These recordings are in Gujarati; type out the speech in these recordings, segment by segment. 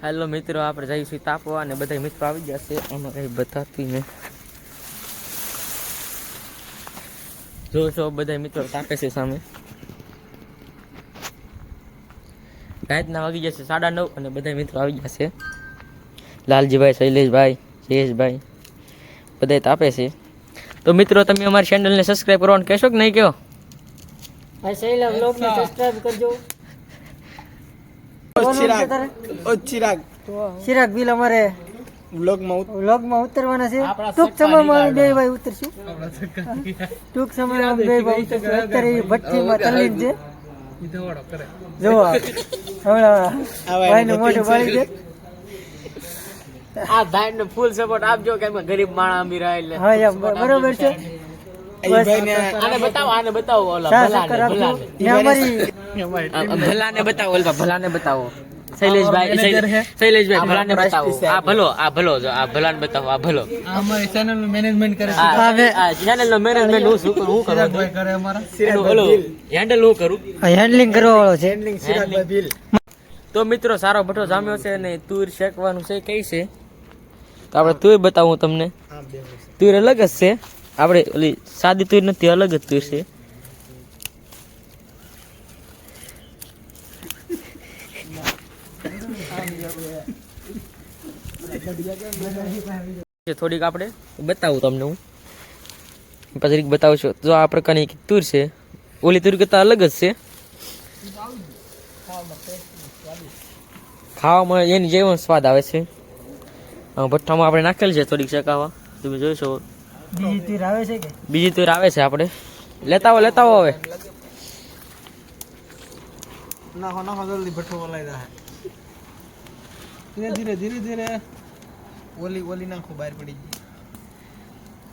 હેલો મિત્રો, આપણે જઈશું તાપવા અને બધા મિત્રો આવી જશે. આમાં કંઈ બતાવતી ને જોશો બધા મિત્રો તાપે છે સામે. રાતના વાગી જશે 9:30 અને બધા મિત્રો આવી જશે. લાલજીભાઈ, શૈલેષભાઈ, જયેશભાઈ બધા તાપે છે. તો મિત્રો તમે અમારી ચેનલને સબસ્ક્રાઇબ કરવાનું કહેશો કે નહીં કહો? આ શૈલા વ્લોગને સબસ્ક્રાઇબ કરજો. ચિરાગ બિલ અમારે વ્લોગમાં ઉતરવાના છે. ટૂંક સમયમાં બે ભાઈ ઉતરશું. ટૂંક સમયમાં બે ભાઈ ઉતરશું. અત્યારે ભઠ્ઠીમાં તલ્લીન છે. જોવો હમણાં ભાઈનું મોઢું બાળી દે. આ ભાઈને ફૂલ સપોર્ટ આપજો કેમ કે ગરીબ માણસ અમીર એટલે. હા યાર બરોબર છે. આને બતાવો ઓલા ભલાને બતાવો ઓલા ભલાને બતાવો. શૈલેષભાઈ ભલાને બતાવો. આ ભલો જો આ ભલાને બતાવો. આ ભલો અમારી ચેનલ નું મેનેજમેન્ટ કરે છે. આ ચેનલ નો મેનેજમેન્ટ હું કરું કરે અમારા ઓલો હેન્ડલ હું કરું. હેન્ડલિંગ કરવા વાળો છે. તો મિત્રો સારો ભઠ્ઠો જામ્યો છે અને તુર શેકવાનું છે કઈ છે તો આપણે તુર બતાવું તમને. તુર અલગ જ છે, આપણે ઓલી સાદી તુર નથી, અલગ જ તુર છે. થોડીક આપણે બતાવું તમને હું પછી બતાવું છું. જો આ પ્રકારની તુર છે, ઓલી તુર કરતા અલગ જ છે. ખાવામાં એની જેવો સ્વાદ આવે છે. ભઠ્ઠામાં આપણે નાખેલ છે થોડીક શેકાવા, તમે જોઈશો. બીજી તીર આવે છે કે બીજી તીર આવે છે, આપણે લેતા આવો હવે. નાખો જલ્દી ભઠ્ઠો ઓલાઈ જાય. ધીરે ઓલી નાખો, બહાર પડી ગઈ.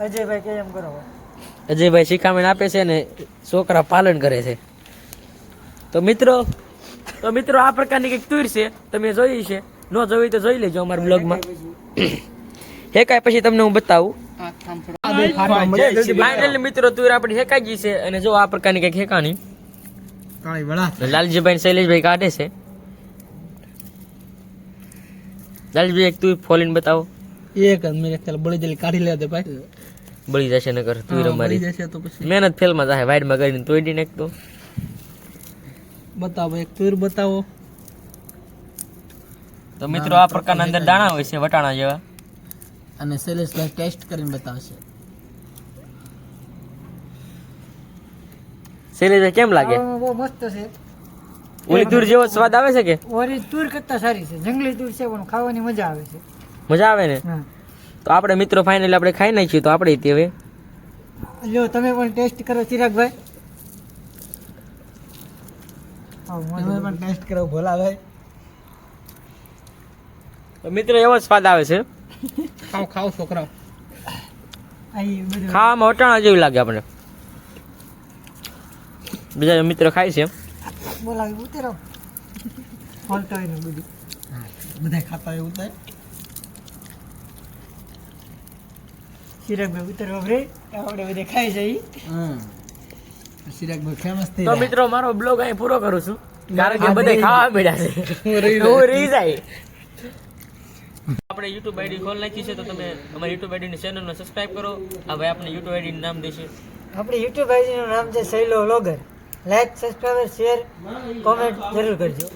અજયભાઈ કે એમ કરો. અજયભાઈ શિખામણ આપે છે ને છોકરા પાલન કરે છે. તો મિત્રો આ પ્રકારની કંઈક તુર છે, તમે જોઈ છે. ન જોઈ તો જોઈ લેજો અમારા બ્લોગમાં. હેકાય પછી તમને હું બતાવું. ફાઇનલી મિત્રો તુર આપણી હેકાઈ ગઈ છે અને જો આ પ્રકારની કંઈક હેકાની લાલજીભાઈ શૈલેષભાઈ કાઢે છે. લાલજીભાઈ એક તુર ફોલીને બતાવો. એક મેરે ખ્યાલ બળી જલ્દી કાઢી લે દે ભાઈ. બળી જશે નકર તુર અમારી જશે તો પછી મહેનત ફેલમાં જાય. વાઈડમાં કરીને તોડી નાખતો. બતાવો એક તુર બતાવો. તો મિત્રો આ પ્રકારના અંદર દાણા હોય છે વટાણા જેવા. અને શૈલેષભાઈ ટેસ્ટ કરીને બતાવશે. શૈલેષભાઈ કેમ લાગે? બહુ મસ્ત છે. ઓલી તુર જેવો સ્વાદ આવે છે કે? ઓરી તુર કરતા સારી છે. જંગલી તુર છે પણ ખાવાની મજા આવે છે. મજા આવે ને? હા. તો આપણે મિત્રો ફાઇનલી આપણે ખાઈ નાખીએ. તો આપણે હવે લ્યો તમે પણ ટેસ્ટ કરો ચિરાગભાઈ. તમે પણ ટેસ્ટ કરો ભોલાભાઈ. તો મિત્રો એવો સ્વાદ આવે છે. ખાઓ છોકરાઓ. ખાવામાં વટાણા જેવું લાગે આપણે. બીજા મિત્રો ખાય છે. બોલાવી ઉતરો. બોલતો હોય ને બધું. બધા ખાતા એવું થાય. ચિરાગભાઈ ઉતરવા રે આપણે બધે ખાઈ જઈએ. ચિરાગભાઈ ફેમસ થઈ તો મિત્રો મારો બ્લોગ અહીં પૂરો કરું છું કારણ કે બધા ખાવા મળ્યા છે. હું રહી જાય. આપણે યુટ્યુબ આઈડી ખોલ નાખી છે તો તમે અમારી યુટ્યુબ આઈડીની ચેનલને સબસ્ક્રાઇબ કરો. હવે આપણે યુટ્યુબ આઈડીનું નામ દેશે. આપણી યુટ્યુબ આઈડીનું નામ છે Shailo vlogger. Like, subscribe, share, comment જરૂર કરજો.